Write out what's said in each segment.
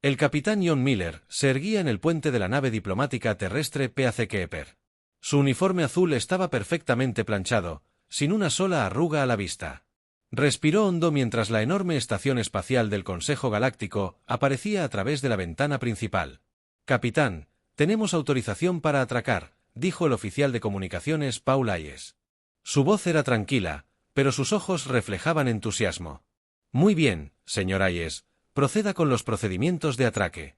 El capitán John Miller se erguía en el puente de la nave diplomática terrestre PAC Keeper. Su uniforme azul estaba perfectamente planchado, sin una sola arruga a la vista. Respiró hondo mientras la enorme estación espacial del Consejo Galáctico aparecía a través de la ventana principal. «Capitán, tenemos autorización para atracar», dijo el oficial de comunicaciones Paul Hayes. Su voz era tranquila, pero sus ojos reflejaban entusiasmo. «Muy bien, señor Hayes, proceda con los procedimientos de atraque».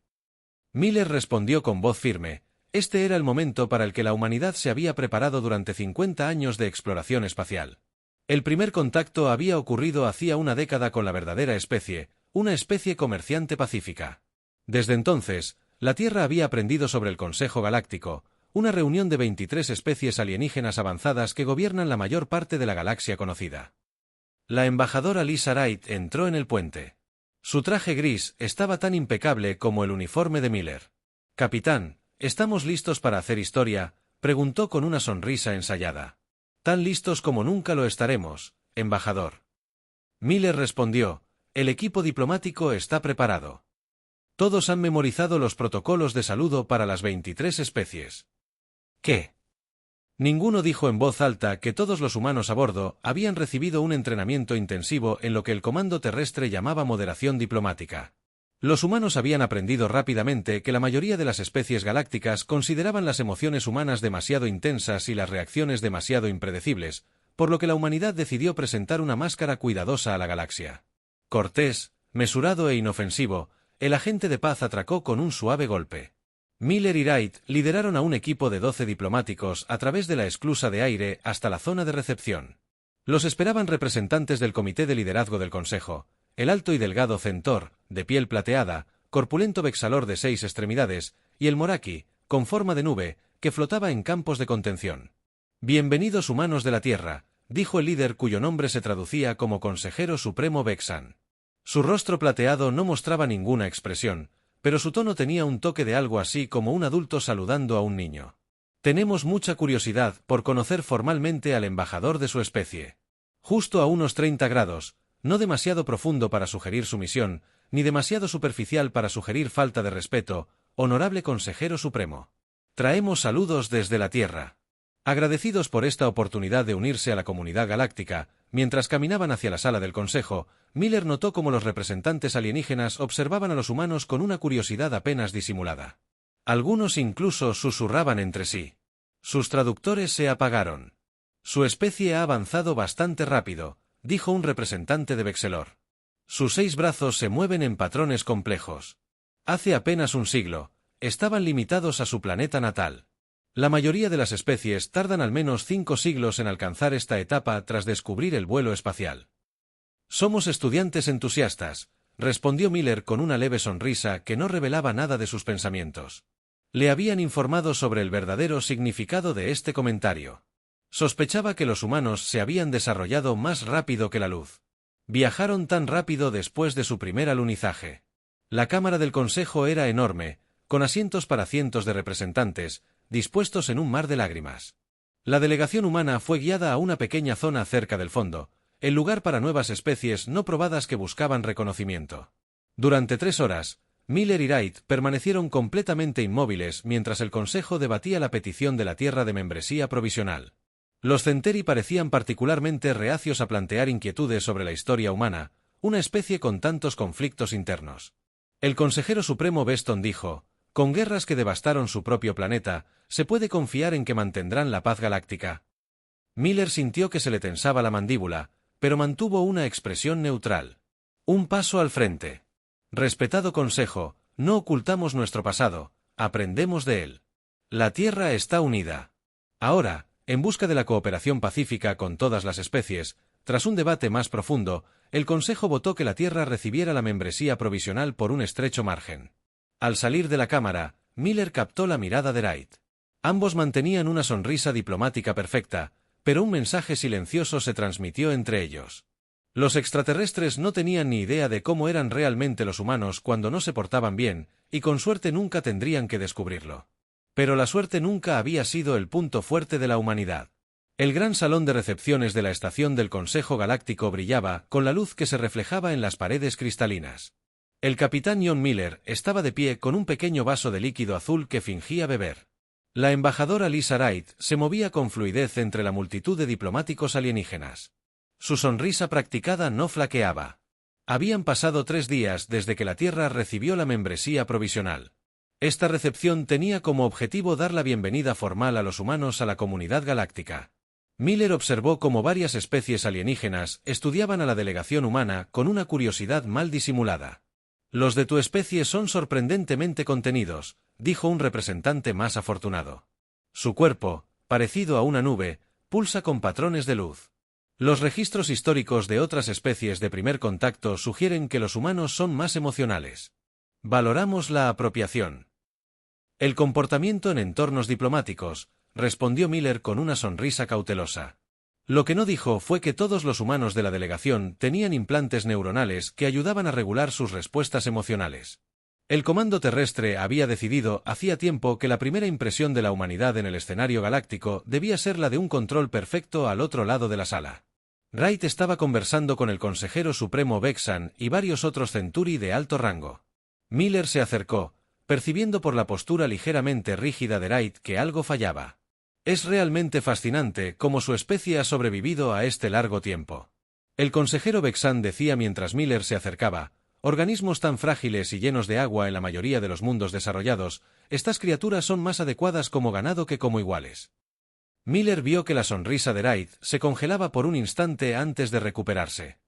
Miller respondió con voz firme. Este era el momento para el que la humanidad se había preparado durante 50 años de exploración espacial. El primer contacto había ocurrido hacía una década con la verdadera especie, una especie comerciante pacífica. Desde entonces, la Tierra había aprendido sobre el Consejo Galáctico, una reunión de 23 especies alienígenas avanzadas que gobiernan la mayor parte de la galaxia conocida. La embajadora Lisa Wright entró en el puente. Su traje gris estaba tan impecable como el uniforme de Miller. «Capitán, ¿estamos listos para hacer historia?», preguntó con una sonrisa ensayada. «Tan listos como nunca lo estaremos, embajador». Miller respondió, «El equipo diplomático está preparado. Todos han memorizado los protocolos de saludo para las 23 especies». «¿Qué?». Ninguno dijo en voz alta que todos los humanos a bordo habían recibido un entrenamiento intensivo en lo que el comando terrestre llamaba moderación diplomática. Los humanos habían aprendido rápidamente que la mayoría de las especies galácticas consideraban las emociones humanas demasiado intensas y las reacciones demasiado impredecibles, por lo que la humanidad decidió presentar una máscara cuidadosa a la galaxia. Cortés, mesurado e inofensivo, el agente de paz atracó con un suave golpe. Miller y Wright lideraron a un equipo de 12 diplomáticos a través de la esclusa de aire hasta la zona de recepción. Los esperaban representantes del Comité de Liderazgo del Consejo, el alto y delgado Centaur, de piel plateada, corpulento Vexalor de 6 extremidades, y el Moraki, con forma de nube, que flotaba en campos de contención. «Bienvenidos humanos de la Tierra», dijo el líder cuyo nombre se traducía como Consejero Supremo Vexan. Su rostro plateado no mostraba ninguna expresión, pero su tono tenía un toque de algo así como un adulto saludando a un niño. «Tenemos mucha curiosidad por conocer formalmente al embajador de su especie. Justo a unos 30 grados, no demasiado profundo para sugerir sumisión, ni demasiado superficial para sugerir falta de respeto, honorable Consejero Supremo. Traemos saludos desde la Tierra». Agradecidos por esta oportunidad de unirse a la comunidad galáctica, mientras caminaban hacia la sala del Consejo, Miller notó cómo los representantes alienígenas observaban a los humanos con una curiosidad apenas disimulada. Algunos incluso susurraban entre sí. Sus traductores se apagaron. «Su especie ha avanzado bastante rápido», dijo un representante de Vexelor. «Sus 6 brazos se mueven en patrones complejos. Hace apenas un siglo, estaban limitados a su planeta natal. La mayoría de las especies tardan al menos 5 siglos en alcanzar esta etapa tras descubrir el vuelo espacial». «Somos estudiantes entusiastas», respondió Miller con una leve sonrisa que no revelaba nada de sus pensamientos. Le habían informado sobre el verdadero significado de este comentario. Sospechaba que los humanos se habían desarrollado más rápido que la luz. Viajaron tan rápido después de su primer alunizaje. La Cámara del Consejo era enorme, con asientos para cientos de representantes, dispuestos en un mar de lágrimas. La delegación humana fue guiada a una pequeña zona cerca del fondo, el lugar para nuevas especies no probadas que buscaban reconocimiento. Durante 3 horas, Miller y Wright permanecieron completamente inmóviles mientras el Consejo debatía la petición de la Tierra de membresía provisional. Los Centauri parecían particularmente reacios a plantear inquietudes sobre la historia humana, una especie con tantos conflictos internos. El Consejero Supremo Beston dijo: «Con guerras que devastaron su propio planeta, ¿se puede confiar en que mantendrán la paz galáctica?». Miller sintió que se le tensaba la mandíbula, pero mantuvo una expresión neutral. «Un paso al frente. Respetado Consejo, no ocultamos nuestro pasado, aprendemos de él. La Tierra está unida. Ahora, en busca de la cooperación pacífica con todas las especies, tras un debate más profundo, el Consejo votó que la Tierra recibiera la membresía provisional por un estrecho margen». Al salir de la cámara, Miller captó la mirada de Wright. Ambos mantenían una sonrisa diplomática perfecta, pero un mensaje silencioso se transmitió entre ellos. Los extraterrestres no tenían ni idea de cómo eran realmente los humanos cuando no se portaban bien, y con suerte nunca tendrían que descubrirlo. Pero la suerte nunca había sido el punto fuerte de la humanidad. El gran salón de recepciones de la estación del Consejo Galáctico brillaba con la luz que se reflejaba en las paredes cristalinas. El capitán John Miller estaba de pie con un pequeño vaso de líquido azul que fingía beber. La embajadora Lisa Wright se movía con fluidez entre la multitud de diplomáticos alienígenas. Su sonrisa practicada no flaqueaba. Habían pasado 3 días desde que la Tierra recibió la membresía provisional. Esta recepción tenía como objetivo dar la bienvenida formal a los humanos a la comunidad galáctica. Miller observó cómo varias especies alienígenas estudiaban a la delegación humana con una curiosidad mal disimulada. «Los de tu especie son sorprendentemente contenidos», dijo un representante más afortunado. «Su cuerpo, parecido a una nube, pulsa con patrones de luz. Los registros históricos de otras especies de primer contacto sugieren que los humanos son más emocionales. Valoramos la apropiación». «El comportamiento en entornos diplomáticos», respondió Miller con una sonrisa cautelosa. Lo que no dijo fue que todos los humanos de la delegación tenían implantes neuronales que ayudaban a regular sus respuestas emocionales. El comando terrestre había decidido hacía tiempo que la primera impresión de la humanidad en el escenario galáctico debía ser la de un control perfecto al otro lado de la sala. Wright estaba conversando con el consejero supremo Vexan y varios otros Centuri de alto rango. Miller se acercó, percibiendo por la postura ligeramente rígida de Wright que algo fallaba. «Es realmente fascinante cómo su especie ha sobrevivido a este largo tiempo». El consejero Vexan decía mientras Miller se acercaba: «Organismos tan frágiles y llenos de agua en la mayoría de los mundos desarrollados, estas criaturas son más adecuadas como ganado que como iguales». Miller vio que la sonrisa de Wright se congelaba por un instante antes de recuperarse.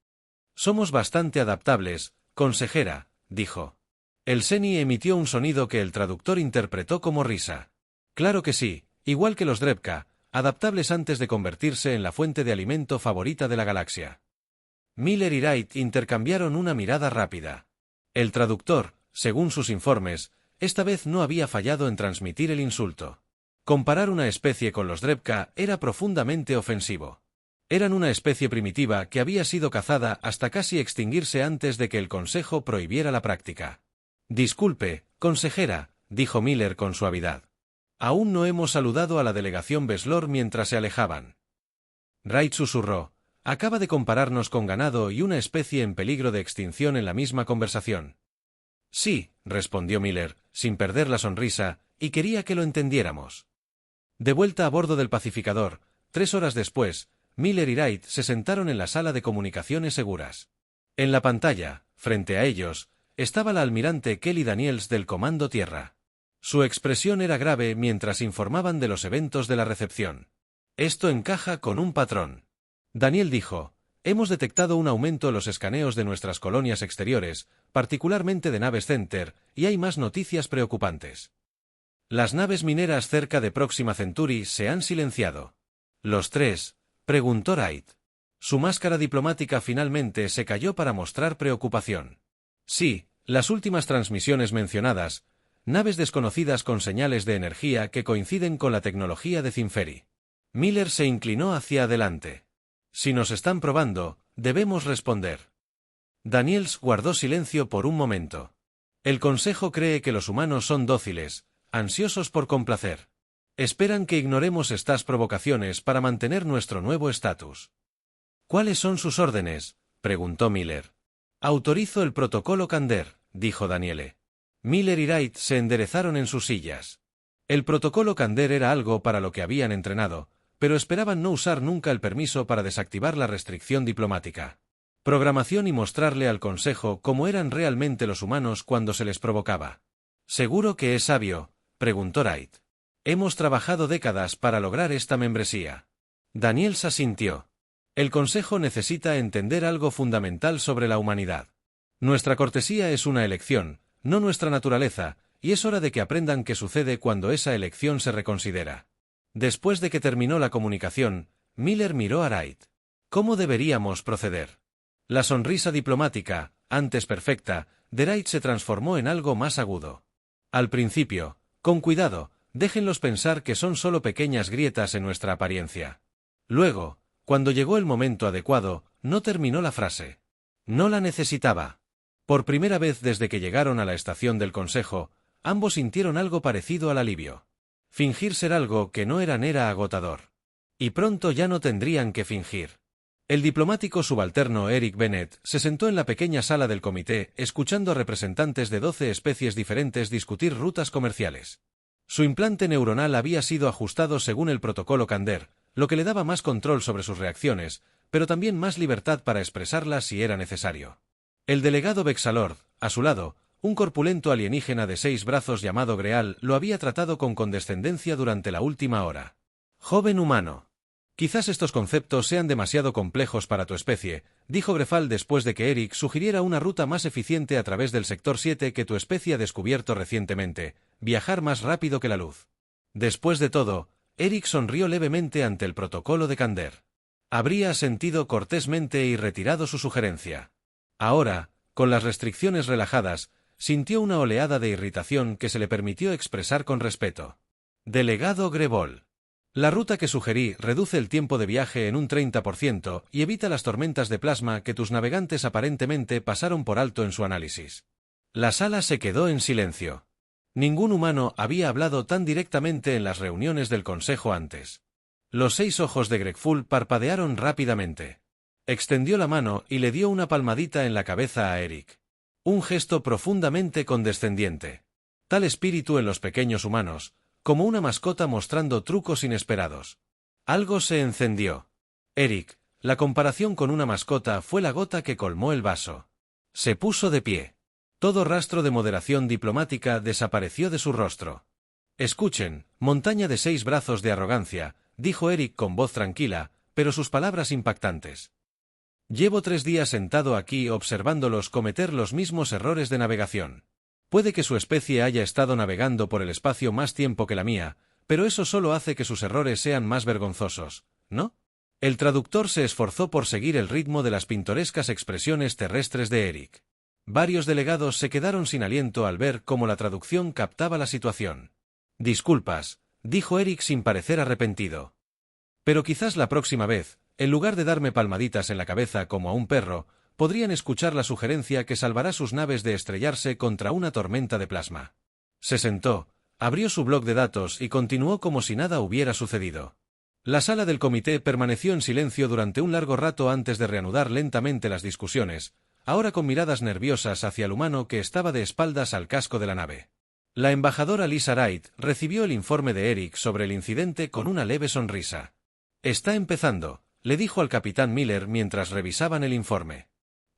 «Somos bastante adaptables, consejera», dijo. El Seni emitió un sonido que el traductor interpretó como risa. «Claro que sí. Igual que los Drepka, adaptables antes de convertirse en la fuente de alimento favorita de la galaxia». Miller y Wright intercambiaron una mirada rápida. El traductor, según sus informes, esta vez no había fallado en transmitir el insulto. Comparar una especie con los Drepka era profundamente ofensivo. Eran una especie primitiva que había sido cazada hasta casi extinguirse antes de que el Consejo prohibiera la práctica. «Disculpe, consejera», dijo Miller con suavidad. «Aún no hemos saludado a la delegación Veslor mientras se alejaban». Wright susurró: «Acaba de compararnos con ganado y una especie en peligro de extinción en la misma conversación». «Sí», respondió Miller, sin perder la sonrisa, «y quería que lo entendiéramos». De vuelta a bordo del pacificador, 3 horas después, Miller y Wright se sentaron en la sala de comunicaciones seguras. En la pantalla, frente a ellos, estaba la almirante Kelly Daniels del Comando Tierra. Su expresión era grave mientras informaban de los eventos de la recepción. «Esto encaja con un patrón». Daniel dijo: «Hemos detectado un aumento en los escaneos de nuestras colonias exteriores, particularmente de naves Center, y hay más noticias preocupantes. Las naves mineras cerca de Próxima Centauri se han silenciado». «¿Los 3?» preguntó Wright. Su máscara diplomática finalmente se cayó para mostrar preocupación. «Sí, las últimas transmisiones mencionadas, naves desconocidas con señales de energía que coinciden con la tecnología de Zinferi». Miller se inclinó hacia adelante. «Si nos están probando, debemos responder». Daniels guardó silencio por un momento. «El Consejo cree que los humanos son dóciles, ansiosos por complacer. Esperan que ignoremos estas provocaciones para mantener nuestro nuevo estatus». «¿Cuáles son sus órdenes?», preguntó Miller. «Autorizo el protocolo Kander», dijo Daniele. Miller y Wright se enderezaron en sus sillas. El protocolo Kander era algo para lo que habían entrenado, pero esperaban no usar nunca el permiso para desactivar la restricción diplomática. Programación y mostrarle al Consejo cómo eran realmente los humanos cuando se les provocaba. «¿Seguro que es sabio?», preguntó Wright. «Hemos trabajado décadas para lograr esta membresía». Daniels asintió. «El Consejo necesita entender algo fundamental sobre la humanidad. Nuestra cortesía es una elección, no nuestra naturaleza, y es hora de que aprendan qué sucede cuando esa elección se reconsidera». Después de que terminó la comunicación, Miller miró a Wright. «¿Cómo deberíamos proceder?». La sonrisa diplomática, antes perfecta, de Wright se transformó en algo más agudo. «Al principio, con cuidado, déjenlos pensar que son solo pequeñas grietas en nuestra apariencia». Luego, cuando llegó el momento adecuado, no terminó la frase. No la necesitaba. Por primera vez desde que llegaron a la estación del Consejo, ambos sintieron algo parecido al alivio. Fingir ser algo que no eran era agotador. Y pronto ya no tendrían que fingir. El diplomático subalterno Eric Bennett se sentó en la pequeña sala del comité, escuchando a representantes de 12 especies diferentes discutir rutas comerciales. Su implante neuronal había sido ajustado según el protocolo Kander, lo que le daba más control sobre sus reacciones, pero también más libertad para expresarlas si era necesario. El delegado Vexalord, a su lado, un corpulento alienígena de 6 brazos llamado Greal, lo había tratado con condescendencia durante la última hora. Joven humano. Quizás estos conceptos sean demasiado complejos para tu especie, dijo Grefal después de que Eric sugiriera una ruta más eficiente a través del sector 7 que tu especie ha descubierto recientemente, viajar más rápido que la luz. Después de todo, Eric sonrió levemente ante el protocolo de Kander. Habría asentido cortésmente y retirado su sugerencia. Ahora, con las restricciones relajadas, sintió una oleada de irritación que se le permitió expresar con respeto. Delegado Grebol. La ruta que sugerí reduce el tiempo de viaje en un 30% y evita las tormentas de plasma que tus navegantes aparentemente pasaron por alto en su análisis. La sala se quedó en silencio. Ningún humano había hablado tan directamente en las reuniones del consejo antes. Los 6 ojos de Gregful parpadearon rápidamente. Extendió la mano y le dio una palmadita en la cabeza a Eric. Un gesto profundamente condescendiente. Tal espíritu en los pequeños humanos, como una mascota mostrando trucos inesperados. Algo se encendió. Eric, la comparación con una mascota fue la gota que colmó el vaso. Se puso de pie. Todo rastro de moderación diplomática desapareció de su rostro. Escuchen, montaña de 6 brazos de arrogancia, dijo Eric con voz tranquila, pero sus palabras impactantes. Llevo 3 días sentado aquí observándolos cometer los mismos errores de navegación. Puede que su especie haya estado navegando por el espacio más tiempo que la mía, pero eso solo hace que sus errores sean más vergonzosos, ¿no? El traductor se esforzó por seguir el ritmo de las pintorescas expresiones terrestres de Eric. Varios delegados se quedaron sin aliento al ver cómo la traducción captaba la situación. Disculpas, dijo Eric sin parecer arrepentido. Pero quizás la próxima vez, en lugar de darme palmaditas en la cabeza como a un perro, podrían escuchar la sugerencia que salvará sus naves de estrellarse contra una tormenta de plasma. Se sentó, abrió su bloc de datos y continuó como si nada hubiera sucedido. La sala del comité permaneció en silencio durante un largo rato antes de reanudar lentamente las discusiones, ahora con miradas nerviosas hacia el humano que estaba de espaldas al casco de la nave. La embajadora Lisa Wright recibió el informe de Eric sobre el incidente con una leve sonrisa. Está empezando, le dijo al capitán Miller mientras revisaban el informe.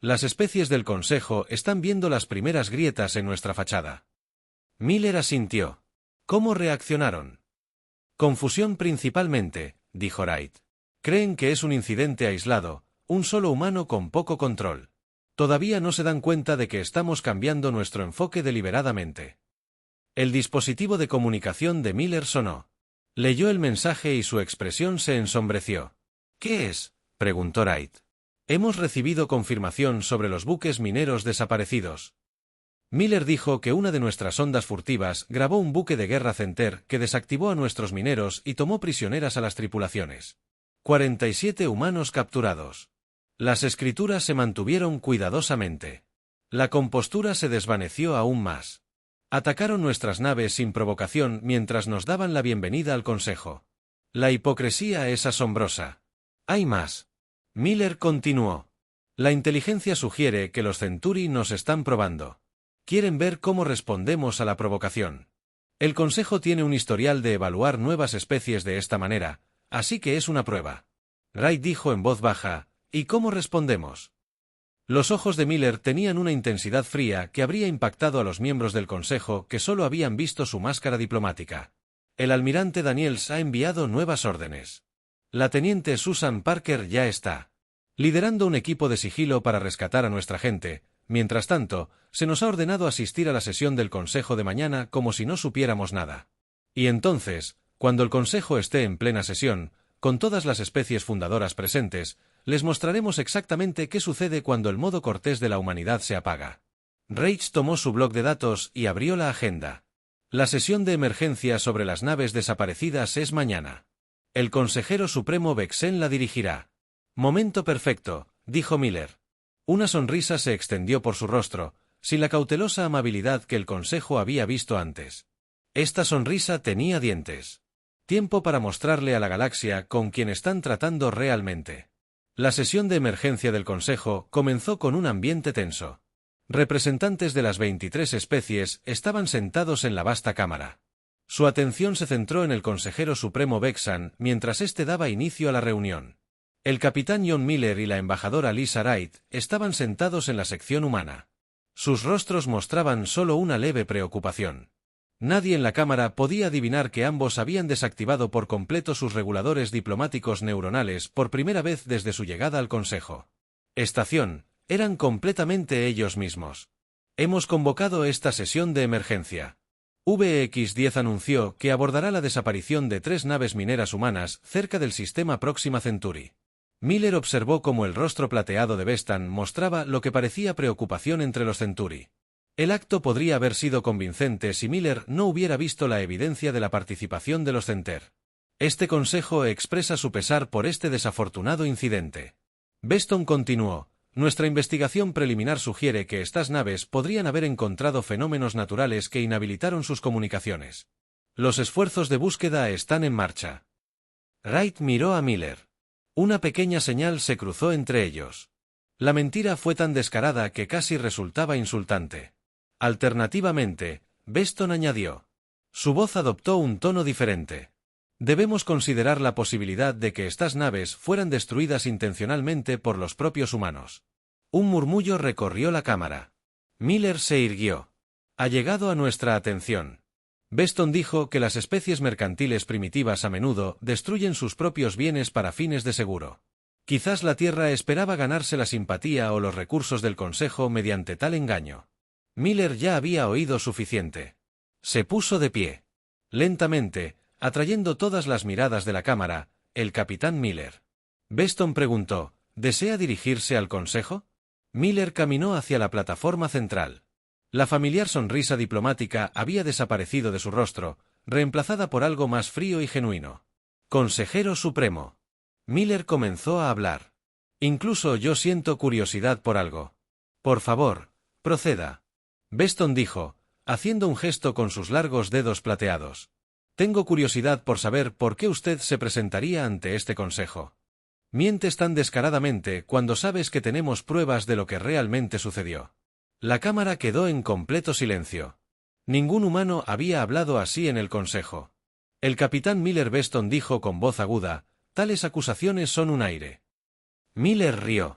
Las especies del Consejo están viendo las primeras grietas en nuestra fachada. Miller asintió. ¿Cómo reaccionaron? Confusión principalmente, dijo Wright. Creen que es un incidente aislado, un solo humano con poco control. Todavía no se dan cuenta de que estamos cambiando nuestro enfoque deliberadamente. El dispositivo de comunicación de Miller sonó. Leyó el mensaje y su expresión se ensombreció. ¿Qué es?, preguntó Wright. Hemos recibido confirmación sobre los buques mineros desaparecidos. Miller dijo que una de nuestras ondas furtivas grabó un buque de guerra Center que desactivó a nuestros mineros y tomó prisioneras a las tripulaciones. 47 humanos capturados. Las escrituras se mantuvieron cuidadosamente. La compostura se desvaneció aún más. Atacaron nuestras naves sin provocación mientras nos daban la bienvenida al Consejo. La hipocresía es asombrosa. Hay más. Miller continuó. La inteligencia sugiere que los Centuri nos están probando. Quieren ver cómo respondemos a la provocación. El Consejo tiene un historial de evaluar nuevas especies de esta manera, así que es una prueba. Wright dijo en voz baja, ¿y cómo respondemos? Los ojos de Miller tenían una intensidad fría que habría impactado a los miembros del Consejo que solo habían visto su máscara diplomática. El almirante Daniels ha enviado nuevas órdenes. La teniente Susan Parker ya está liderando un equipo de sigilo para rescatar a nuestra gente. Mientras tanto, se nos ha ordenado asistir a la sesión del Consejo de mañana como si no supiéramos nada. Y entonces, cuando el Consejo esté en plena sesión, con todas las especies fundadoras presentes, les mostraremos exactamente qué sucede cuando el modo cortés de la humanidad se apaga. Reich tomó su bloc de datos y abrió la agenda. La sesión de emergencia sobre las naves desaparecidas es mañana. El consejero supremo Vexen la dirigirá. Momento perfecto, dijo Miller. Una sonrisa se extendió por su rostro, sin la cautelosa amabilidad que el consejo había visto antes. Esta sonrisa tenía dientes. Tiempo para mostrarle a la galaxia con quien están tratando realmente. La sesión de emergencia del Consejo comenzó con un ambiente tenso. Representantes de las 23 especies estaban sentados en la vasta cámara. Su atención se centró en el consejero supremo Vexan mientras éste daba inicio a la reunión. El capitán John Miller y la embajadora Lisa Wright estaban sentados en la sección humana. Sus rostros mostraban solo una leve preocupación. Nadie en la cámara podía adivinar que ambos habían desactivado por completo sus reguladores diplomáticos neuronales por primera vez desde su llegada al Consejo. Estación, eran completamente ellos mismos. Hemos convocado esta sesión de emergencia. VX-10 anunció que abordará la desaparición de 3 naves mineras humanas cerca del sistema Próxima Centauri. Miller observó cómo el rostro plateado de Vestan mostraba lo que parecía preocupación entre los Centauri. El acto podría haber sido convincente si Miller no hubiera visto la evidencia de la participación de los Center. Este consejo expresa su pesar por este desafortunado incidente. Beston continuó: nuestra investigación preliminar sugiere que estas naves podrían haber encontrado fenómenos naturales que inhabilitaron sus comunicaciones. Los esfuerzos de búsqueda están en marcha. Wright miró a Miller. Una pequeña señal se cruzó entre ellos. La mentira fue tan descarada que casi resultaba insultante. Alternativamente, Beston añadió. Su voz adoptó un tono diferente. Debemos considerar la posibilidad de que estas naves fueran destruidas intencionalmente por los propios humanos. Un murmullo recorrió la cámara. Miller se irguió. Ha llegado a nuestra atención. Beston dijo que las especies mercantiles primitivas a menudo destruyen sus propios bienes para fines de seguro. Quizás la Tierra esperaba ganarse la simpatía o los recursos del Consejo mediante tal engaño. Miller ya había oído suficiente. Se puso de pie. Lentamente, atrayendo todas las miradas de la cámara, el capitán Miller. Beston preguntó: ¿desea dirigirse al Consejo? Miller caminó hacia la plataforma central. La familiar sonrisa diplomática había desaparecido de su rostro, reemplazada por algo más frío y genuino. Consejero Supremo. Miller comenzó a hablar. Incluso yo siento curiosidad por algo. Por favor, proceda. Beston dijo, haciendo un gesto con sus largos dedos plateados. Tengo curiosidad por saber por qué usted se presentaría ante este consejo. Mientes tan descaradamente cuando sabes que tenemos pruebas de lo que realmente sucedió. La cámara quedó en completo silencio. Ningún humano había hablado así en el consejo. El capitán Miller. Beston dijo con voz aguda: tales acusaciones son un aire. Miller rió.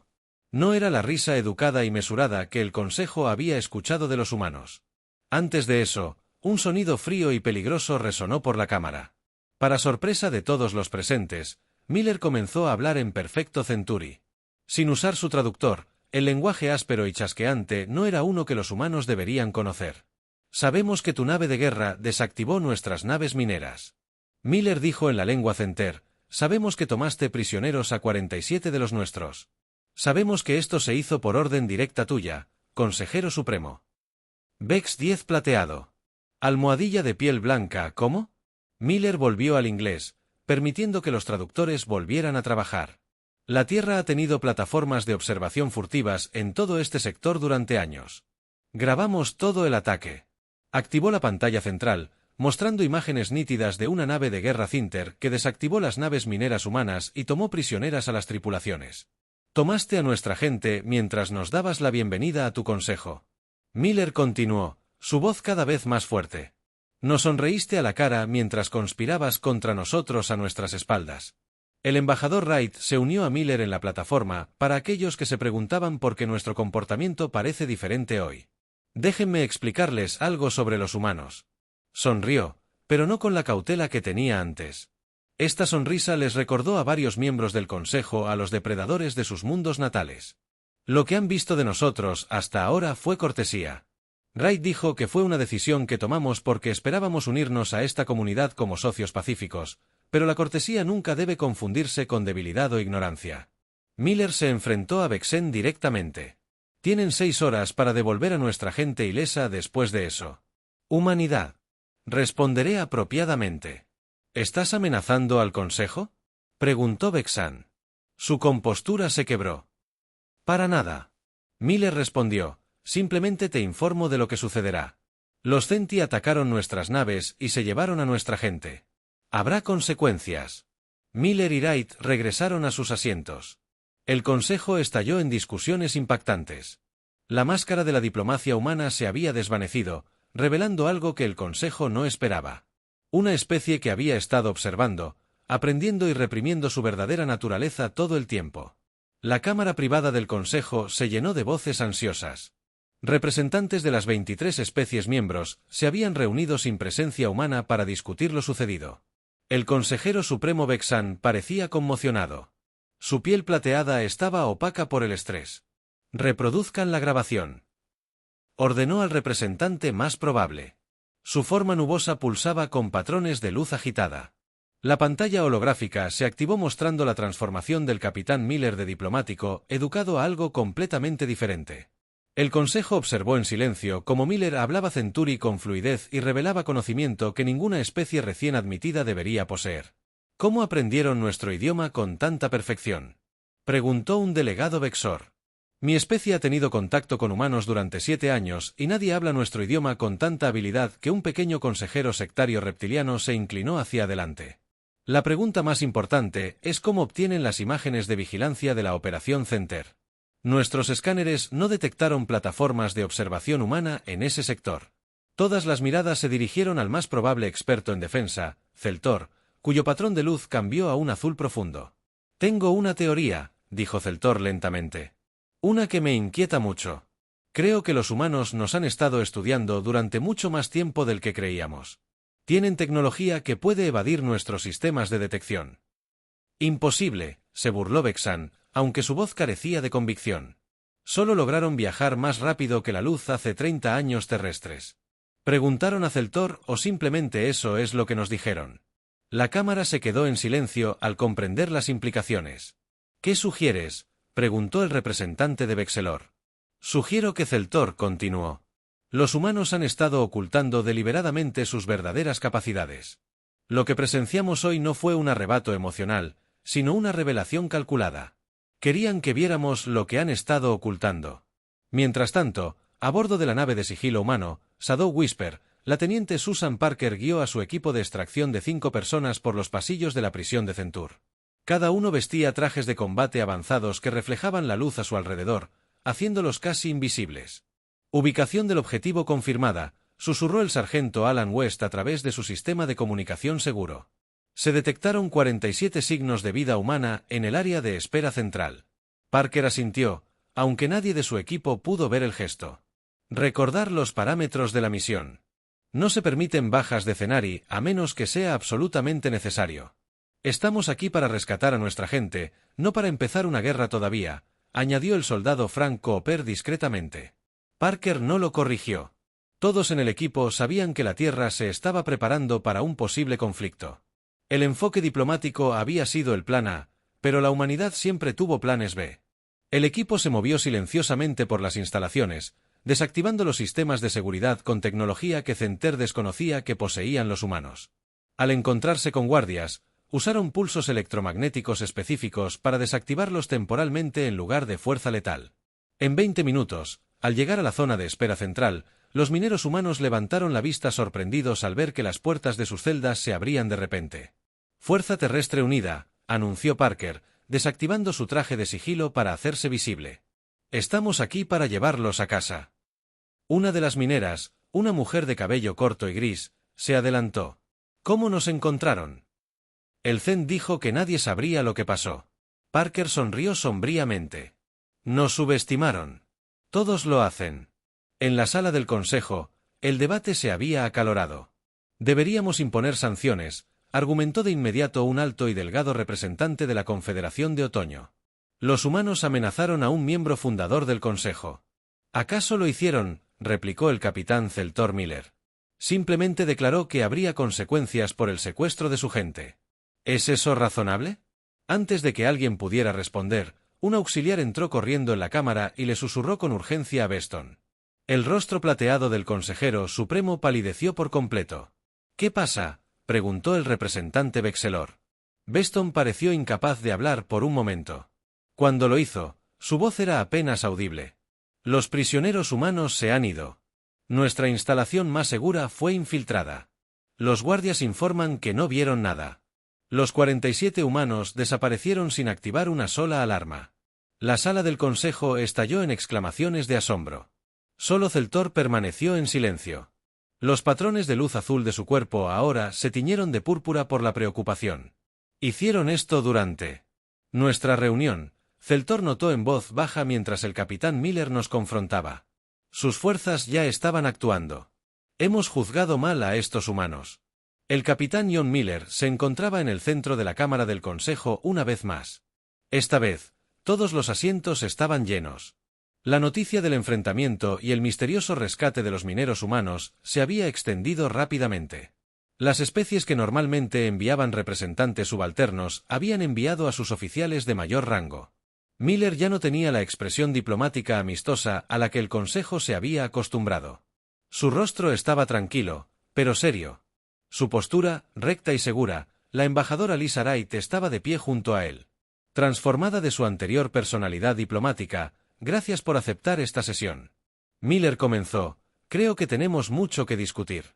No era la risa educada y mesurada que el consejo había escuchado de los humanos. Antes de eso, un sonido frío y peligroso resonó por la cámara. Para sorpresa de todos los presentes, Miller comenzó a hablar en perfecto Centauri. Sin usar su traductor, el lenguaje áspero y chasqueante no era uno que los humanos deberían conocer. Sabemos que tu nave de guerra desactivó nuestras naves mineras. Miller dijo en la lengua Center: sabemos que tomaste prisioneros a 47 de los nuestros. Sabemos que esto se hizo por orden directa tuya, consejero supremo. VX-10 plateado. Almohadilla de piel blanca, ¿cómo? Miller volvió al inglés, permitiendo que los traductores volvieran a trabajar. La Tierra ha tenido plataformas de observación furtivas en todo este sector durante años. Grabamos todo el ataque. Activó la pantalla central, mostrando imágenes nítidas de una nave de guerra Cinter que desactivó las naves mineras humanas y tomó prisioneras a las tripulaciones. Tomaste a nuestra gente mientras nos dabas la bienvenida a tu consejo. Miller continuó, su voz cada vez más fuerte. Nos sonreíste a la cara mientras conspirabas contra nosotros a nuestras espaldas. El embajador Wright se unió a Miller en la plataforma para aquellos que se preguntaban por qué nuestro comportamiento parece diferente hoy. Déjenme explicarles algo sobre los humanos. Sonrió, pero no con la cautela que tenía antes. Esta sonrisa les recordó a varios miembros del Consejo a los depredadores de sus mundos natales. Lo que han visto de nosotros hasta ahora fue cortesía. Wright dijo que fue una decisión que tomamos porque esperábamos unirnos a esta comunidad como socios pacíficos, pero la cortesía nunca debe confundirse con debilidad o ignorancia. Miller se enfrentó a Vexen directamente. Tienen 6 horas para devolver a nuestra gente ilesa después de eso. Humanidad. Responderé apropiadamente. ¿Estás amenazando al Consejo? Preguntó Vexan. Su compostura se quebró. Para nada. Miller respondió, simplemente te informo de lo que sucederá. Los Centi atacaron nuestras naves y se llevaron a nuestra gente. Habrá consecuencias. Miller y Wright regresaron a sus asientos. El Consejo estalló en discusiones impactantes. La máscara de la diplomacia humana se había desvanecido, revelando algo que el Consejo no esperaba. Una especie que había estado observando, aprendiendo y reprimiendo su verdadera naturaleza todo el tiempo. La cámara privada del Consejo se llenó de voces ansiosas. Representantes de las 23 especies miembros se habían reunido sin presencia humana para discutir lo sucedido. El consejero supremo Vexan parecía conmocionado. Su piel plateada estaba opaca por el estrés. Reproduzcan la grabación. Ordenó al representante más probable. Su forma nubosa pulsaba con patrones de luz agitada. La pantalla holográfica se activó mostrando la transformación del capitán Miller de diplomático, educado a algo completamente diferente. El consejo observó en silencio cómo Miller hablaba Centauri con fluidez y revelaba conocimiento que ninguna especie recién admitida debería poseer. ¿Cómo aprendieron nuestro idioma con tanta perfección?, preguntó un delegado Vexor. Mi especie ha tenido contacto con humanos durante 7 años y nadie habla nuestro idioma con tanta habilidad que un pequeño consejero sectario reptiliano se inclinó hacia adelante. La pregunta más importante es cómo obtienen las imágenes de vigilancia de la Operación Center. Nuestros escáneres no detectaron plataformas de observación humana en ese sector. Todas las miradas se dirigieron al más probable experto en defensa, Celtor, cuyo patrón de luz cambió a un azul profundo. Tengo una teoría, dijo Celtor lentamente. Una que me inquieta mucho. Creo que los humanos nos han estado estudiando durante mucho más tiempo del que creíamos. Tienen tecnología que puede evadir nuestros sistemas de detección. Imposible, se burló Vexan, aunque su voz carecía de convicción. Solo lograron viajar más rápido que la luz hace 30 años terrestres. ¿Preguntaron a Celtor o simplemente eso es lo que nos dijeron? La cámara se quedó en silencio al comprender las implicaciones. ¿Qué sugieres?, preguntó el representante de Vexelor. Sugiero que Celtor continuó. Los humanos han estado ocultando deliberadamente sus verdaderas capacidades. Lo que presenciamos hoy no fue un arrebato emocional, sino una revelación calculada. Querían que viéramos lo que han estado ocultando. Mientras tanto, a bordo de la nave de sigilo humano, Shadow Whisper, la teniente Susan Parker guió a su equipo de extracción de 5 personas por los pasillos de la prisión de Centur. Cada uno vestía trajes de combate avanzados que reflejaban la luz a su alrededor, haciéndolos casi invisibles. Ubicación del objetivo confirmada, susurró el sargento Alan West a través de su sistema de comunicación seguro. Se detectaron 47 signos de vida humana en el área de espera central. Parker asintió, aunque nadie de su equipo pudo ver el gesto. Recordar los parámetros de la misión. No se permiten bajas de Cenari a menos que sea absolutamente necesario. Estamos aquí para rescatar a nuestra gente, no para empezar una guerra todavía, añadió el soldado Frank Cooper discretamente. Parker no lo corrigió. Todos en el equipo sabían que la Tierra se estaba preparando para un posible conflicto. El enfoque diplomático había sido el plan A, pero la humanidad siempre tuvo planes B. El equipo se movió silenciosamente por las instalaciones, desactivando los sistemas de seguridad con tecnología que Center desconocía que poseían los humanos. Al encontrarse con guardias, usaron pulsos electromagnéticos específicos para desactivarlos temporalmente en lugar de fuerza letal. En 20 minutos, al llegar a la zona de espera central, los mineros humanos levantaron la vista sorprendidos al ver que las puertas de sus celdas se abrían de repente. Fuerza Terrestre Unida, anunció Parker, desactivando su traje de sigilo para hacerse visible. Estamos aquí para llevarlos a casa. Una de las mineras, una mujer de cabello corto y gris, se adelantó. ¿Cómo nos encontraron? El Zen dijo que nadie sabría lo que pasó. Parker sonrió sombríamente. Nos subestimaron. Todos lo hacen. En la sala del consejo, el debate se había acalorado. Deberíamos imponer sanciones, argumentó de inmediato un alto y delgado representante de la Confederación de Otoño. Los humanos amenazaron a un miembro fundador del consejo. ¿Acaso lo hicieron?, replicó el capitán Celtor Miller. Simplemente declaró que habría consecuencias por el secuestro de su gente. ¿Es eso razonable? Antes de que alguien pudiera responder, un auxiliar entró corriendo en la cámara y le susurró con urgencia a Beston. El rostro plateado del consejero supremo palideció por completo. ¿Qué pasa?, preguntó el representante Vexelor. Beston pareció incapaz de hablar por un momento. Cuando lo hizo, su voz era apenas audible. Los prisioneros humanos se han ido. Nuestra instalación más segura fue infiltrada. Los guardias informan que no vieron nada. Los 47 humanos desaparecieron sin activar una sola alarma. La sala del consejo estalló en exclamaciones de asombro. Solo Celtor permaneció en silencio. Los patrones de luz azul de su cuerpo ahora se tiñeron de púrpura por la preocupación. Hicieron esto durante nuestra reunión. Celtor notó en voz baja mientras el capitán Miller nos confrontaba. Sus fuerzas ya estaban actuando. Hemos juzgado mal a estos humanos. El capitán John Miller se encontraba en el centro de la cámara del consejo una vez más. Esta vez, todos los asientos estaban llenos. La noticia del enfrentamiento y el misterioso rescate de los mineros humanos se había extendido rápidamente. Las especies que normalmente enviaban representantes subalternos habían enviado a sus oficiales de mayor rango. Miller ya no tenía la expresión diplomática amistosa a la que el consejo se había acostumbrado. Su rostro estaba tranquilo, pero serio. Su postura, recta y segura, la embajadora Lisa Wright estaba de pie junto a él. Transformada de su anterior personalidad diplomática, gracias por aceptar esta sesión. Miller comenzó, creo que tenemos mucho que discutir.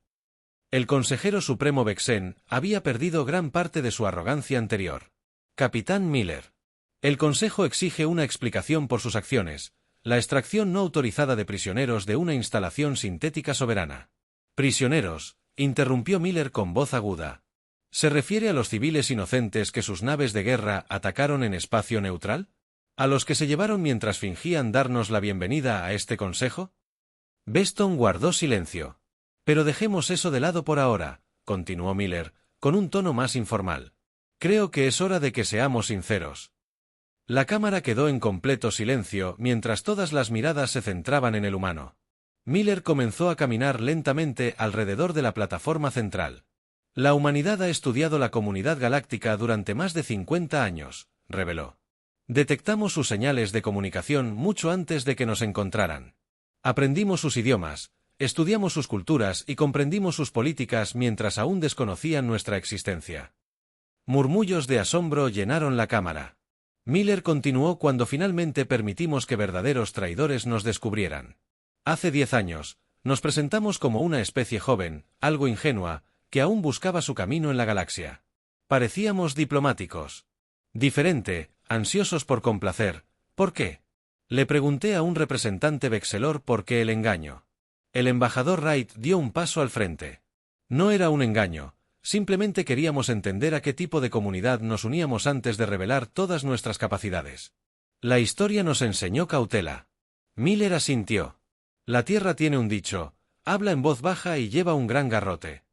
El consejero supremo Vexen había perdido gran parte de su arrogancia anterior. Capitán Miller. El consejo exige una explicación por sus acciones, la extracción no autorizada de prisioneros de una instalación sintética soberana. Prisioneros, interrumpió Miller con voz aguda. ¿Se refiere a los civiles inocentes que sus naves de guerra atacaron en espacio neutral? ¿A los que se llevaron mientras fingían darnos la bienvenida a este consejo? Beston guardó silencio. Pero dejemos eso de lado por ahora, continuó Miller, con un tono más informal. Creo que es hora de que seamos sinceros. La cámara quedó en completo silencio mientras todas las miradas se centraban en el humano. Miller comenzó a caminar lentamente alrededor de la plataforma central. La humanidad ha estudiado la comunidad galáctica durante más de 50 años, reveló. Detectamos sus señales de comunicación mucho antes de que nos encontraran. Aprendimos sus idiomas, estudiamos sus culturas y comprendimos sus políticas mientras aún desconocían nuestra existencia. Murmullos de asombro llenaron la cámara. Miller continuó cuando finalmente permitimos que verdaderos traidores nos descubrieran. Hace 10 años, nos presentamos como una especie joven, algo ingenua, que aún buscaba su camino en la galaxia. Parecíamos diplomáticos. Diferente, ansiosos por complacer. ¿Por qué? Le pregunté a un representante Vexelor por qué el engaño. El embajador Wright dio un paso al frente. No era un engaño, simplemente queríamos entender a qué tipo de comunidad nos uníamos antes de revelar todas nuestras capacidades. La historia nos enseñó cautela. Miller asintió. La Tierra tiene un dicho, habla en voz baja y lleva un gran garrote.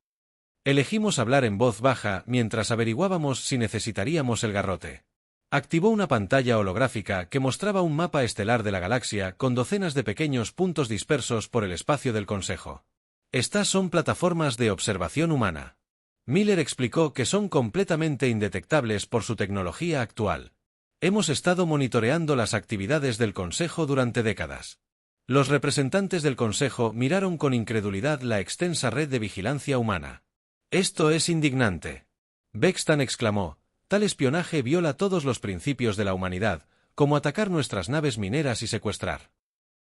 Elegimos hablar en voz baja mientras averiguábamos si necesitaríamos el garrote. Activó una pantalla holográfica que mostraba un mapa estelar de la galaxia con docenas de pequeños puntos dispersos por el espacio del Consejo. Estas son plataformas de observación humana. Miller explicó que son completamente indetectables por su tecnología actual. Hemos estado monitoreando las actividades del Consejo durante décadas. Los representantes del Consejo miraron con incredulidad la extensa red de vigilancia humana. Esto es indignante. Bexton exclamó, tal espionaje viola todos los principios de la humanidad, como atacar nuestras naves mineras y secuestrar.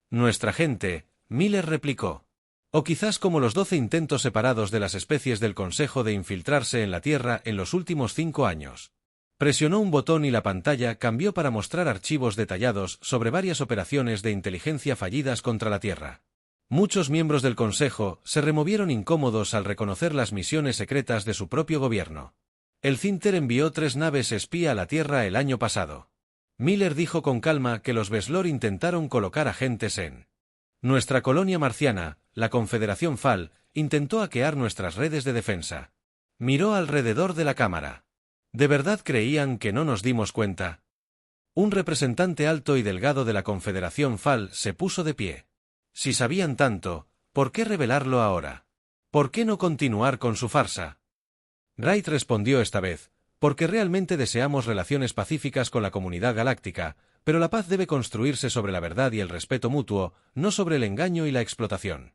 Nuestra gente, Miller replicó. O quizás como los 12 intentos separados de las especies del Consejo de infiltrarse en la Tierra en los últimos 5 años. Presionó un botón y la pantalla cambió para mostrar archivos detallados sobre varias operaciones de inteligencia fallidas contra la Tierra. Muchos miembros del Consejo se removieron incómodos al reconocer las misiones secretas de su propio gobierno. El Cinter envió 3 naves espía a la Tierra el año pasado. Miller dijo con calma que los Veslor intentaron colocar agentes en nuestra colonia marciana. La Confederación FAL intentó hackear nuestras redes de defensa. Miró alrededor de la cámara. ¿De verdad creían que no nos dimos cuenta? Un representante alto y delgado de la Confederación FAL se puso de pie. Si sabían tanto, ¿por qué revelarlo ahora? ¿Por qué no continuar con su farsa? Wright respondió esta vez, porque realmente deseamos relaciones pacíficas con la comunidad galáctica, pero la paz debe construirse sobre la verdad y el respeto mutuo, no sobre el engaño y la explotación.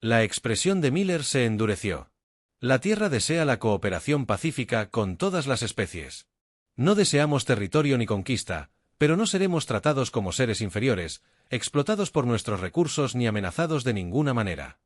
La expresión de Miller se endureció. La Tierra desea la cooperación pacífica con todas las especies. No deseamos territorio ni conquista, pero no seremos tratados como seres inferiores, explotados por nuestros recursos ni amenazados de ninguna manera.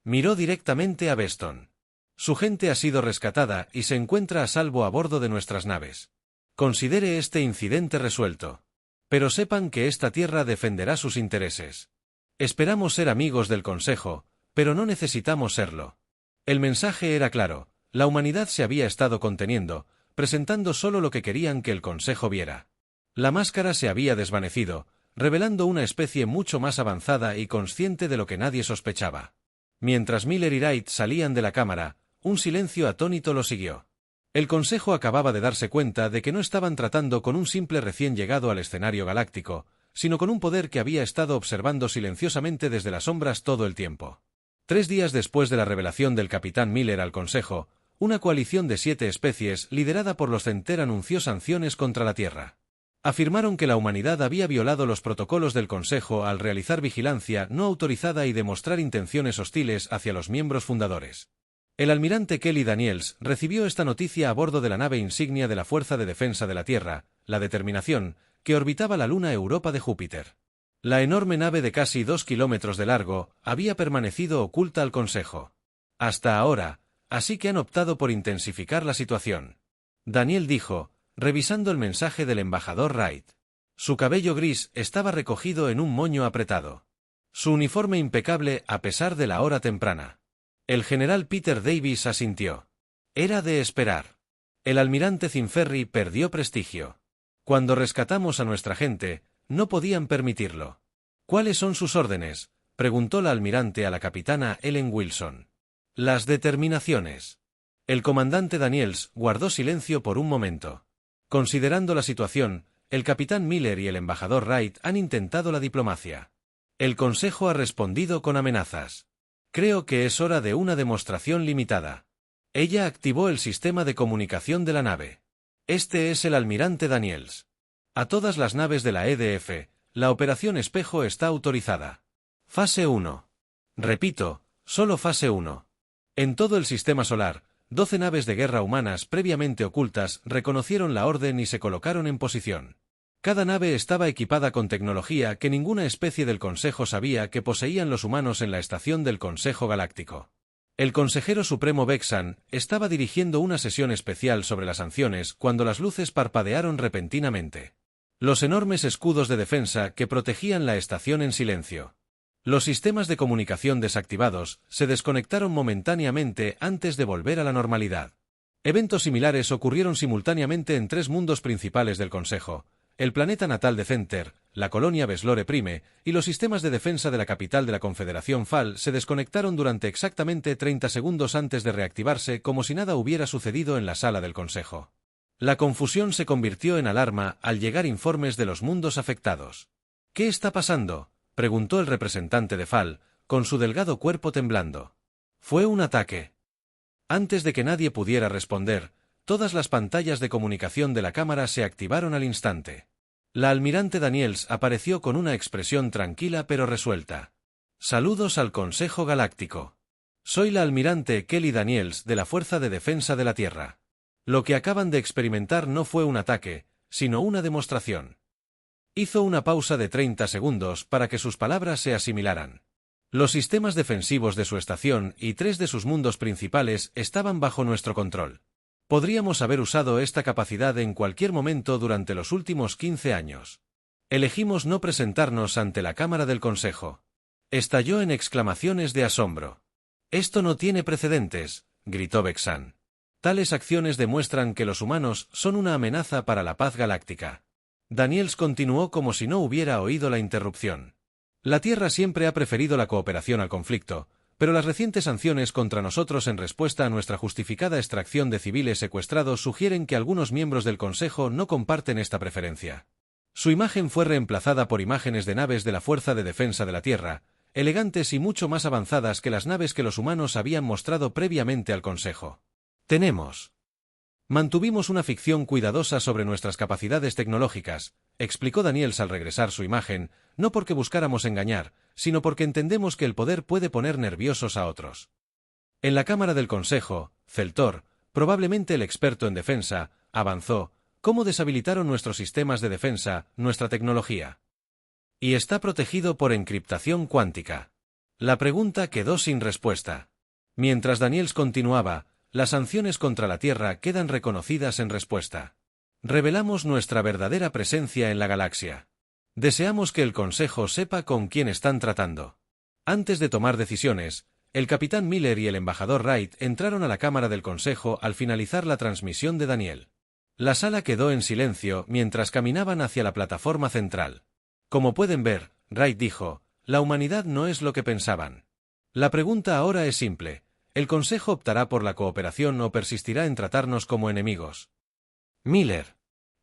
Miró directamente a Beston. Su gente ha sido rescatada y se encuentra a salvo a bordo de nuestras naves. Considere este incidente resuelto. Pero sepan que esta tierra defenderá sus intereses. Esperamos ser amigos del Consejo, pero no necesitamos serlo. El mensaje era claro, la humanidad se había estado conteniendo, presentando solo lo que querían que el Consejo viera. La máscara se había desvanecido, revelando una especie mucho más avanzada y consciente de lo que nadie sospechaba. Mientras Miller y Wright salían de la cámara, un silencio atónito lo siguió. El Consejo acababa de darse cuenta de que no estaban tratando con un simple recién llegado al escenario galáctico, sino con un poder que había estado observando silenciosamente desde las sombras todo el tiempo. 3 días después de la revelación del capitán Miller al Consejo, una coalición de 7 especies liderada por los Center anunció sanciones contra la Tierra. Afirmaron que la humanidad había violado los protocolos del Consejo al realizar vigilancia no autorizada y demostrar intenciones hostiles hacia los miembros fundadores. El almirante Kelly Daniels recibió esta noticia a bordo de la nave insignia de la Fuerza de Defensa de la Tierra, la Determinación, que orbitaba la luna Europa de Júpiter. La enorme nave de casi 2 kilómetros de largo había permanecido oculta al Consejo. Hasta ahora, así que han optado por intensificar la situación. Daniel dijo, revisando el mensaje del embajador Wright. Su cabello gris estaba recogido en un moño apretado. Su uniforme impecable a pesar de la hora temprana. El general Peter Davis asintió. Era de esperar. El almirante Zinferri perdió prestigio. Cuando rescatamos a nuestra gente, no podían permitirlo. ¿Cuáles son sus órdenes?, preguntó la almirante a la capitana Ellen Wilson. Las determinaciones. El comandante Daniels guardó silencio por un momento. Considerando la situación, el capitán Miller y el embajador Wright han intentado la diplomacia. El Consejo ha respondido con amenazas. Creo que es hora de una demostración limitada. Ella activó el sistema de comunicación de la nave. Este es el almirante Daniels. A todas las naves de la EDF, la operación espejo está autorizada. Fase 1. Repito, solo fase 1. En todo el sistema solar, 12 naves de guerra humanas previamente ocultas reconocieron la orden y se colocaron en posición. Cada nave estaba equipada con tecnología que ninguna especie del Consejo sabía que poseían los humanos en la estación del Consejo Galáctico. El consejero supremo Vexan estaba dirigiendo una sesión especial sobre las sanciones cuando las luces parpadearon repentinamente. Los enormes escudos de defensa que protegían la estación en silencio. Los sistemas de comunicación desactivados se desconectaron momentáneamente antes de volver a la normalidad. Eventos similares ocurrieron simultáneamente en 3 mundos principales del Consejo: el planeta natal de Center, la colonia Veslore Prime, y los sistemas de defensa de la capital de la Confederación FAL se desconectaron durante exactamente 30 segundos antes de reactivarse como si nada hubiera sucedido en la sala del Consejo. La confusión se convirtió en alarma al llegar informes de los mundos afectados. ¿Qué está pasando?, preguntó el representante de FAL, con su delgado cuerpo temblando. Fue un ataque. Antes de que nadie pudiera responder, todas las pantallas de comunicación de la cámara se activaron al instante. La almirante Daniels apareció con una expresión tranquila pero resuelta. Saludos al Consejo Galáctico. Soy la almirante Kelly Daniels de la Fuerza de Defensa de la Tierra. Lo que acaban de experimentar no fue un ataque, sino una demostración. Hizo una pausa de 30 segundos para que sus palabras se asimilaran. Los sistemas defensivos de su estación y 3 de sus mundos principales estaban bajo nuestro control. Podríamos haber usado esta capacidad en cualquier momento durante los últimos 15 años. Elegimos no presentarnos ante la Cámara del Consejo. Estalló en exclamaciones de asombro. «Esto no tiene precedentes», gritó Vexan. Tales acciones demuestran que los humanos son una amenaza para la paz galáctica. Daniels continuó como si no hubiera oído la interrupción. La Tierra siempre ha preferido la cooperación al conflicto, pero las recientes sanciones contra nosotros en respuesta a nuestra justificada extracción de civiles secuestrados sugieren que algunos miembros del Consejo no comparten esta preferencia. Su imagen fue reemplazada por imágenes de naves de la Fuerza de Defensa de la Tierra, elegantes y mucho más avanzadas que las naves que los humanos habían mostrado previamente al Consejo. Mantuvimos una ficción cuidadosa sobre nuestras capacidades tecnológicas, explicó Daniels al regresar su imagen, no porque buscáramos engañar, sino porque entendemos que el poder puede poner nerviosos a otros. En la Cámara del Consejo, Celtor, probablemente el experto en defensa, avanzó: ¿cómo deshabilitaron nuestros sistemas de defensa, nuestra tecnología? Y está protegido por encriptación cuántica. La pregunta quedó sin respuesta. Mientras Daniels continuaba: las sanciones contra la Tierra quedan reconocidas en respuesta. Revelamos nuestra verdadera presencia en la galaxia. Deseamos que el Consejo sepa con quién están tratando. Antes de tomar decisiones, el capitán Miller y el embajador Wright entraron a la cámara del Consejo al finalizar la transmisión de Daniel. La sala quedó en silencio mientras caminaban hacia la plataforma central. Como pueden ver, Wright dijo, la humanidad no es lo que pensaban. La pregunta ahora es simple. ¿El Consejo optará por la cooperación o persistirá en tratarnos como enemigos? Miller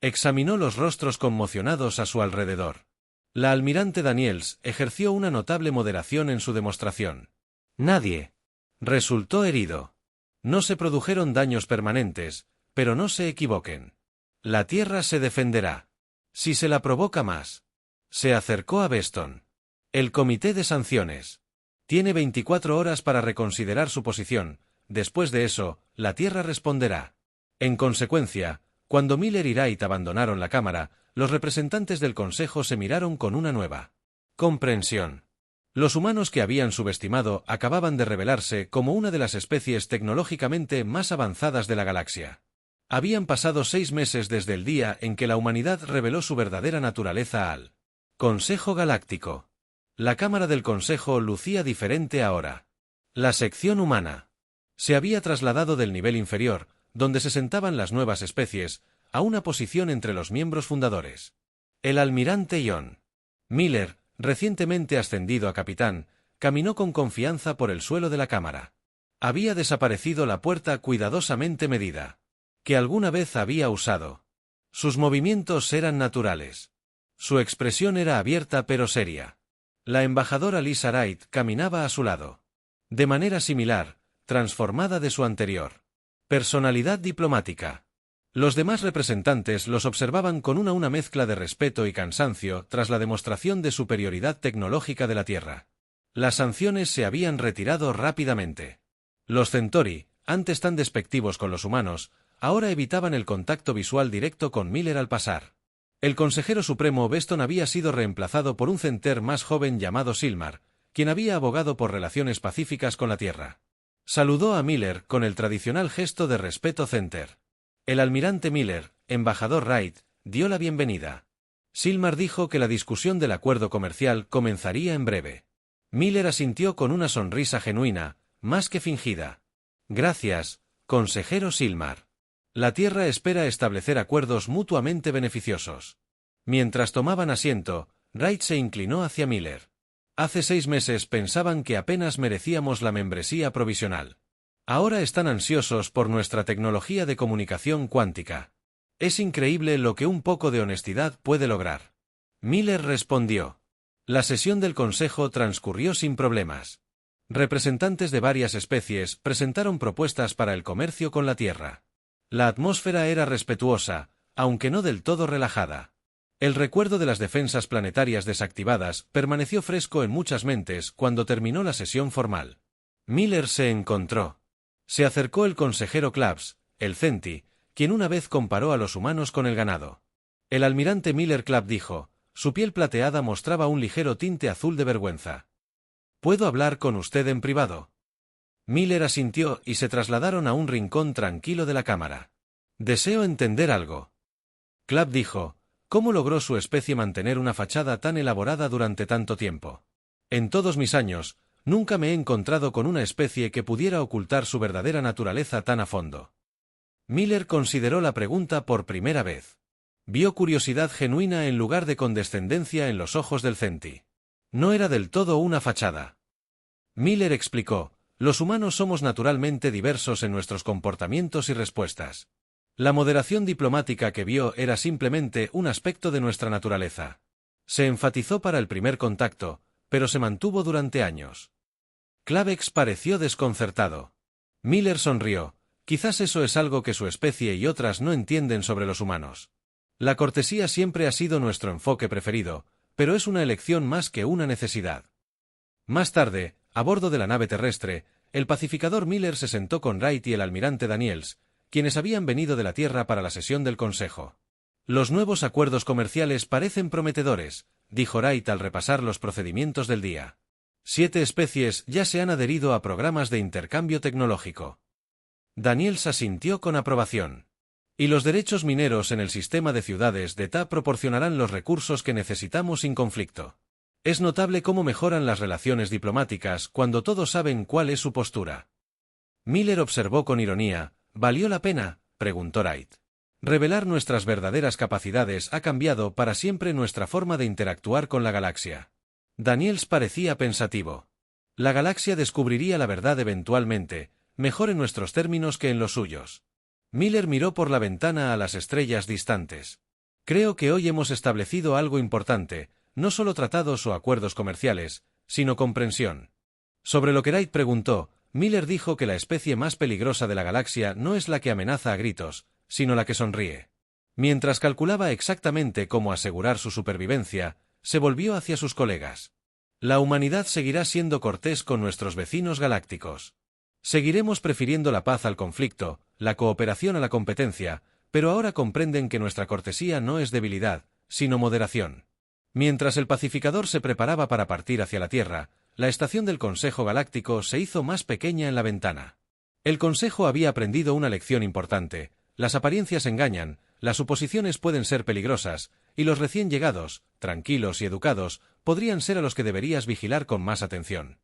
examinó los rostros conmocionados a su alrededor. La almirante Daniels ejerció una notable moderación en su demostración. Nadie resultó herido. No se produjeron daños permanentes, pero no se equivoquen. La Tierra se defenderá. Si se la provoca más. Se acercó a Beston. El Comité de Sanciones tiene 24 horas para reconsiderar su posición. Después de eso, la Tierra responderá. En consecuencia, cuando Miller y Wright abandonaron la cámara, los representantes del Consejo se miraron con una nueva comprensión. Los humanos que habían subestimado acababan de revelarse como una de las especies tecnológicamente más avanzadas de la galaxia. Habían pasado 6 meses desde el día en que la humanidad reveló su verdadera naturaleza al Consejo Galáctico. La cámara del Consejo lucía diferente ahora. La sección humana se había trasladado del nivel inferior, donde se sentaban las nuevas especies, a una posición entre los miembros fundadores. El almirante John Miller, recientemente ascendido a capitán, caminó con confianza por el suelo de la cámara. Había desaparecido la puerta cuidadosamente medida, que alguna vez había usado. Sus movimientos eran naturales. Su expresión era abierta pero seria. La embajadora Lisa Wright caminaba a su lado. De manera similar, transformada de su anterior personalidad diplomática. Los demás representantes los observaban con una mezcla de respeto y cansancio tras la demostración de superioridad tecnológica de la Tierra. Las sanciones se habían retirado rápidamente. Los Centauri, antes tan despectivos con los humanos, ahora evitaban el contacto visual directo con Miller al pasar. El consejero supremo Beston había sido reemplazado por un Center más joven llamado Silmar, quien había abogado por relaciones pacíficas con la Tierra. Saludó a Miller con el tradicional gesto de respeto Center. El almirante Miller, embajador Wright, dio la bienvenida. Silmar dijo que la discusión del acuerdo comercial comenzaría en breve. Miller asintió con una sonrisa genuina, más que fingida. Gracias, consejero Silmar. La Tierra espera establecer acuerdos mutuamente beneficiosos. Mientras tomaban asiento, Wright se inclinó hacia Miller. Hace 6 meses pensaban que apenas merecíamos la membresía provisional. Ahora están ansiosos por nuestra tecnología de comunicación cuántica. Es increíble lo que un poco de honestidad puede lograr. Miller respondió. La sesión del Consejo transcurrió sin problemas. Representantes de varias especies presentaron propuestas para el comercio con la Tierra. La atmósfera era respetuosa, aunque no del todo relajada. El recuerdo de las defensas planetarias desactivadas permaneció fresco en muchas mentes cuando terminó la sesión formal. Miller se encontró. Se acercó el consejero Claps, el Centi, quien una vez comparó a los humanos con el ganado. El almirante Miller Clapp dijo, su piel plateada mostraba un ligero tinte azul de vergüenza. ¿Puedo hablar con usted en privado? Miller asintió y se trasladaron a un rincón tranquilo de la cámara. Deseo entender algo. Clapp dijo, ¿cómo logró su especie mantener una fachada tan elaborada durante tanto tiempo? En todos mis años, nunca me he encontrado con una especie que pudiera ocultar su verdadera naturaleza tan a fondo. Miller consideró la pregunta por primera vez. Vio curiosidad genuina en lugar de condescendencia en los ojos del Centi. No era del todo una fachada. Miller explicó, los humanos somos naturalmente diversos en nuestros comportamientos y respuestas. La moderación diplomática que vio era simplemente un aspecto de nuestra naturaleza. Se enfatizó para el primer contacto, pero se mantuvo durante años. Clavex pareció desconcertado. Miller sonrió. Quizás eso es algo que su especie y otras no entienden sobre los humanos. La cortesía siempre ha sido nuestro enfoque preferido, pero es una elección más que una necesidad. Más tarde, a bordo de la nave terrestre, el pacificador Miller se sentó con Wright y el almirante Daniels, quienes habían venido de la Tierra para la sesión del Consejo. Los nuevos acuerdos comerciales parecen prometedores, dijo Wright al repasar los procedimientos del día. 7 especies ya se han adherido a programas de intercambio tecnológico. Daniels asintió con aprobación. Y los derechos mineros en el sistema de ciudades de TA proporcionarán los recursos que necesitamos sin conflicto. Es notable cómo mejoran las relaciones diplomáticas cuando todos saben cuál es su postura. Miller observó con ironía. ¿Valió la pena?, preguntó Wright. Revelar nuestras verdaderas capacidades ha cambiado para siempre nuestra forma de interactuar con la galaxia. Daniels parecía pensativo. La galaxia descubriría la verdad eventualmente, mejor en nuestros términos que en los suyos. Miller miró por la ventana a las estrellas distantes. Creo que hoy hemos establecido algo importante, no solo tratados o acuerdos comerciales, sino comprensión. Sobre lo que Wright preguntó, Miller dijo que la especie más peligrosa de la galaxia no es la que amenaza a gritos, sino la que sonríe. Mientras calculaba exactamente cómo asegurar su supervivencia, se volvió hacia sus colegas. La humanidad seguirá siendo cortés con nuestros vecinos galácticos. Seguiremos prefiriendo la paz al conflicto, la cooperación a la competencia, pero ahora comprenden que nuestra cortesía no es debilidad, sino moderación. Mientras el pacificador se preparaba para partir hacia la Tierra, la estación del Consejo Galáctico se hizo más pequeña en la ventana. El Consejo había aprendido una lección importante: las apariencias engañan, las suposiciones pueden ser peligrosas, y los recién llegados, tranquilos y educados, podrían ser a los que deberías vigilar con más atención.